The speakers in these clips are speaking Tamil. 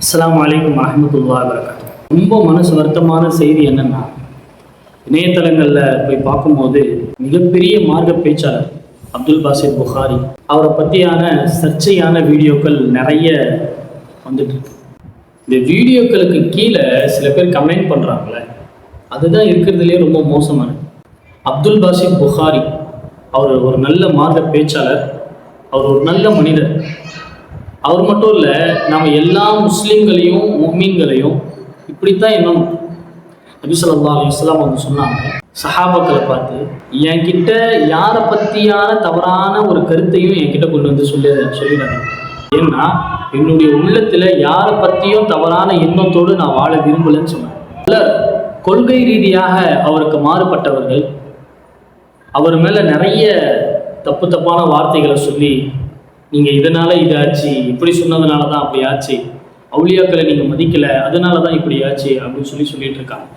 அஸ்ஸலாமு அலைக்கும் வரஹ்மத்துல்லாஹி வபரகாத்துஹு. ரொம்ப மனசு வருத்தமான செய்தி என்னன்னா, இணையதளங்களில் போய் பார்க்கும்போது மிகப்பெரிய மார்க்க பேச்சாளர் அப்துல் பாசித் புகாரி அவரை பற்றியான சர்ச்சையான வீடியோக்கள் நிறைய வந்துட்டு இருக்கு. இந்த வீடியோக்களுக்கு கீழே சில பேர் கமெண்ட் பண்ணுறாங்களே, அதுதான் இருக்கிறதுலே ரொம்ப மோசமானது. அப்துல் பாசித் புகாரி அவர் ஒரு நல்ல மார்க்க பேச்சாளர், அவர் ஒரு நல்ல மனிதர். அவர் மட்டும் இல்லை, நம்ம எல்லா முஸ்லீம்களையும் முஃமின்களையும் இப்படித்தான் என்னும். நபி ஸல்லல்லாஹு அலைஹி வஸல்லம் அவங்க சொன்னாங்க, சஹாபாக்களை பார்த்து, என்கிட்ட யாரை பற்றியான தவறான ஒரு கருத்தையும் என்கிட்ட கொண்டு வந்து சொல்லிடாங்க. ஏன்னா என்னுடைய உள்ளத்தில் யாரை பற்றியும் தவறான எண்ணத்தோடு நான் வாழ விரும்பலைன்னு சொன்னேன். பலர் கொள்கை ரீதியாக அவருக்கு மாறுபட்டவர்கள் அவர் மேலே நிறைய தப்பான வார்த்தைகளை சொல்லி, நீங்கள் இதனால் இது ஆச்சு, இப்படி சொன்னதுனால தான் அப்படி ஆச்சு, அவுலியாக்களை நீங்கள் மதிக்கலை அதனால தான் இப்படி ஆச்சு அப்படின்னு சொல்லிட்டு இருக்காங்க.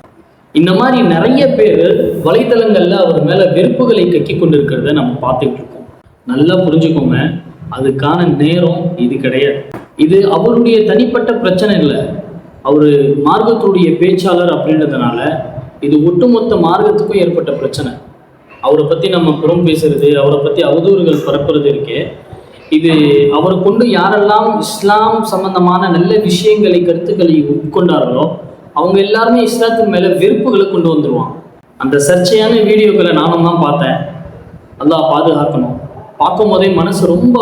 இந்த மாதிரி நிறைய பேர் வலைத்தளங்களில் அவர் மேலே வெறுப்புகளை கக்கி கொண்டு இருக்கிறத நம்ம பார்த்துக்கிட்டு இருக்கோம். நல்லா புரிஞ்சுக்கோங்க, அதுக்கான நேரம் இது கிடையாது. இது அவருடைய தனிப்பட்ட பிரச்சனை இல்லை. அவர் மார்க்கத்துடைய பேச்சாளர் அப்படின்றதுனால இது ஒட்டுமொத்த மார்க்கத்துக்கும் ஏற்பட்ட பிரச்சனை. அவரை பற்றி நம்ம புறம் பேசுறது, அவரை பற்றி அவதூறுகள் பரப்புறது இருக்கே, இது அவரை கொண்டு யாரெல்லாம் இஸ்லாம் சம்பந்தமான நல்ல விஷயங்களை கருத்துக்களை உட்கொண்டார்களோ அவங்க எல்லாருமே இஸ்லாத்துக்கு மேலே வெறுப்புகளை கொண்டு வந்துடுவாங்க. அந்த சர்ச்சையான வீடியோக்களை நானும் தான் பார்த்தேன். அல்லாஹ் பாதுகாக்கணும். பார்க்கும் போதே மனசு ரொம்ப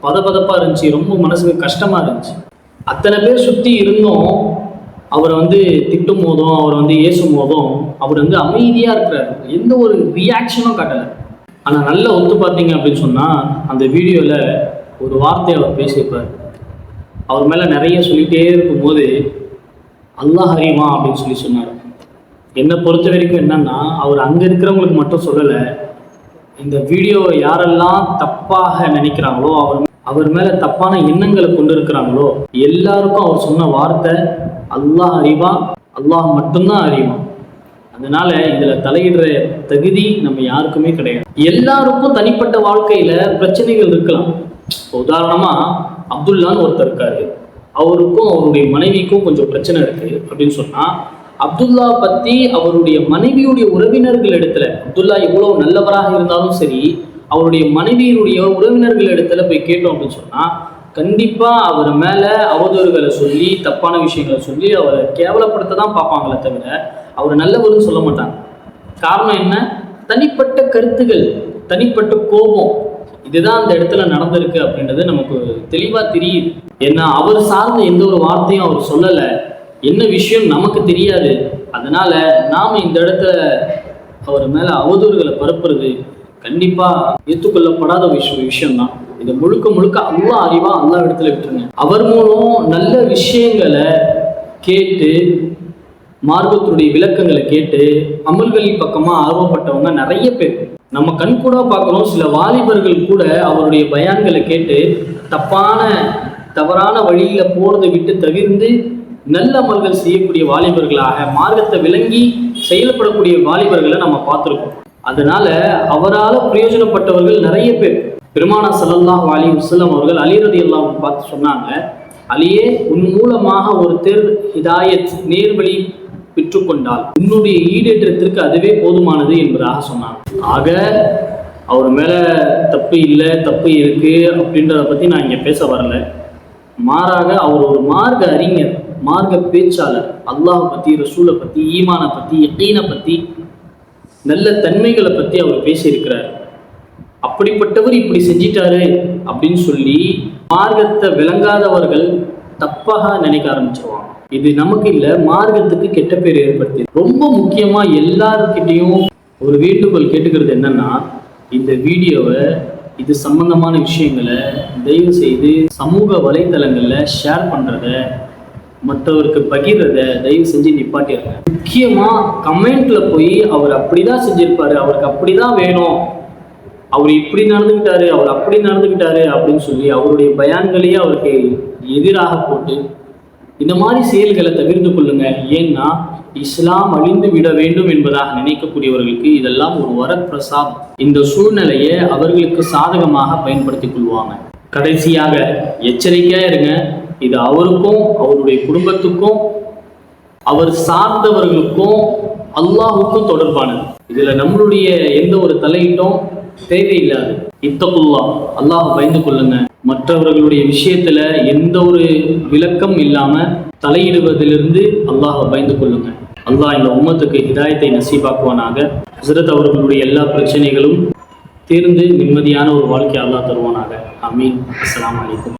பதப்பதப்பாக இருந்துச்சு, ரொம்ப மனசுக்கு கஷ்டமாக இருந்துச்சு. அத்தனை பேர் சுற்றி இருந்தும் அவரை திட்டும் போதும், அவரை ஏசும் போதும் அவர் அமைதியாக இருக்கிறார், எந்த ஒரு ரியாக்ஷனும் காட்டலை. ஆனால் நல்லா ஒத்து பார்த்தீங்க அப்படின்னு சொன்னால், அந்த வீடியோவில் ஒரு வார்த்தை அவர் பேசியிருப்பார். அவர் மேலே நிறைய சொல்லிகிட்டே இருக்கும்போது அல்லாஹ் அறிவான் அப்படின்னு சொன்னார். என்னை பொறுத்த வரைக்கும் என்னன்னா, அவர் அங்கே இருக்கிறவங்களுக்கு மட்டும் சொல்லலை, இந்த வீடியோவை யாரெல்லாம் தப்பாக நினைக்கிறாங்களோ, அவர் மேலே தப்பான எண்ணங்களை கொண்டு இருக்கிறாங்களோ எல்லாருக்கும் அவர் சொன்ன வார்த்தை அல்லாஹ் அறிவான், அல்லாஹ் மட்டும்தான் அறிவான். அதனால இதுல தலையிடுற தகுதி நம்ம யாருக்குமே கிடையாது. எல்லாருக்கும் தனிப்பட்ட வாழ்க்கையில பிரச்சனைகள் இருக்கலாம். உதாரணமா அப்துல்லான்னு ஒருத்தர் இருக்காரு, அவருக்கும் அவருடைய மனைவிக்கும் கொஞ்சம் பிரச்சனை இருக்கு அப்படின்னு சொன்னா, அப்துல்லா பத்தி அவருடைய மனைவியுடைய உறவினர்கள் இடத்துல, அப்துல்லா எவ்வளவு நல்லவராக இருந்தாலும் சரி, அவருடைய மனைவியினுடைய உறவினர்கள் இடத்துல போய் கேட்டோம் அப்படின்னு சொன்னா, கண்டிப்பா அவர் மேல அவதூறுகளை சொல்லி, தப்பான விஷயங்களை சொல்லி அவரை கேவலப்படுத்த தான் பார்ப்பாங்களே தவிர அவர் நல்லவர்னு சொல்ல மாட்டாங்க. காரணம் என்ன? தனிப்பட்ட கருத்துகள், தனிப்பட்ட கோபம், இதுதான் அந்த இடத்துல நடந்திருக்கு அப்படின்றது நமக்கு தெளிவா தெரியுது. ஏன்னா அவர் சார்ந்த எந்த ஒரு வார்த்தையும் அவர் சொல்லலை, என்ன விஷயம் நமக்கு தெரியாது. அதனால நாம இந்த இடத்துல அவர் மேல அவதூறுகளை பரப்புறது கண்டிப்பா ஏற்றுக்கொள்ளப்படாத விஷயம்தான். இது முழுக்க அல்லாஹ் அறிவா, அல்லாஹ் இடத்துல விட்டுருங்க. அவர் மூலம் நல்ல விஷயங்களை கேட்டு, மார்க்கத்துடைய விளக்கங்களை கேட்டு அமல்களின் பக்கமா ஆர்வப்பட்டவங்க நிறைய பேர் நம்ம கண் கூட பார்க்கணும். சில வாலிபர்கள் கூட அவருடைய பயான்களை கேட்டு தவறான வழியில போறதை விட்டு தவிர்த்து நல்ல அமல்கள் செய்யக்கூடிய வாலிபர்களாக, மார்க்கத்தை விளங்கி செயல்படக்கூடிய வாலிபர்களை நம்ம பார்த்துருக்கோம். அதனால அவரால் பிரயோஜனப்பட்டவர்கள் நிறைய பேர். பெருமானார் ஸல்லல்லாஹு அலைஹி வஸல்லம் அவர்கள் அலி ரலியல்லாஹு அன்ஹு பார்த்து சொன்னாங்க, அலியே, உன் மூலமாக ஒருத்தர் ஹிதாயத் நேர்வழி பெற்றுக்கொண்டால் உன்னுடைய ஈடேற்றத்திற்கு அதுவே போதுமானது என்பதாக சொன்னாங்க. ஆக அவர் மேல தப்பு இல்லை, தப்பு இருக்கு அப்படின்றத பத்தி நான் இங்க பேச வரல. மாறாக அவர் ஒரு மார்க்க அறிஞர், மார்க்க பேச்சாளர். அல்லாஹ் பத்தி, ரசூலை பத்தி, ஈமானை பத்தி, யகீனை பத்தி, நல்ல தன்மைகளை பத்தி அவர் பேசியிருக்கிறார். அப்படிப்பட்டவர் இப்படி செஞ்சிட்டாரு அப்படின்னு சொல்லி மார்க்கத்தை விளங்காதவர்கள் தப்பாக நினைக்க ஆரம்பிச்சிருவாங்க. இது நமக்கு இல்லை, மார்க்கத்துக்கு கெட்ட பேர் ஏற்படுத்தி. ரொம்ப முக்கியமா எல்லாருக்கிட்டையும் ஒரு வேண்டுகோள் கேட்டுக்கிறது என்னன்னா, இந்த வீடியோவை, இது சம்பந்தமான விஷயங்களை தயவு செய்து சமூக வலைத்தளங்கள்ல ஷேர் பண்றத, மற்றவருக்கு பகிர்றத தயவு செஞ்சு நிப்பாட்டிடுங்க. முக்கியமா கமெண்ட்ல போய் அவர் அப்படிதான் செஞ்சிருப்பாரு, அவருக்கு அப்படிதான் வேணும், அவர் இப்படி நடந்துக்கிட்டாரு, அவர் அப்படி நடந்துக்கிட்டாரு அப்படின்னு சொல்லி அவருடைய பயான்களையே அவருக்கு எதிராக போட்டு இந்த மாதிரி செயல்களை தவிர்த்து கொள்ளுங்க. ஏன்னா இஸ்லாம் அழிந்து விட வேண்டும் என்பதாக நினைக்கக்கூடியவர்களுக்கு இதெல்லாம் ஒரு வரப்பிரசாதம். இந்த சூழ்நிலையை அவர்களுக்கு சாதகமாக பயன்படுத்திக் கொள்வாங்க. கடைசியாக எச்சரிக்கையா இருங்க. இது அவருக்கும் அவருடைய குடும்பத்துக்கும் அவர் சார்ந்தவர்களுக்கும் அல்லாஹுக்கும் தொடர்பானது. இதுல நம்மளுடைய எந்த ஒரு தலையீட்டும் தேவையில்லாது. இத்தகுல்லா, அல்லாஹ் பயந்து கொள்ளுங்க. மற்றவர்களுடைய விஷயத்துல எந்த ஒரு விளக்கம் இல்லாம தலையிடுவதிலிருந்து அல்லாஹ் பயந்து கொள்ளுங்க. அல்லாஹ் இந்த உம்மத்துக்கு ஹிதாயத்தை நசீபாக்குவானாக. ஹஸ்ரத் அவர்களுடைய எல்லா பிரச்சனைகளும் தீர்ந்து நிம்மதியான ஒரு வாழ்க்கை அல்லாஹ் தருவானாக. ஆமீன். அஸ்ஸலாமு அலைக்கும்.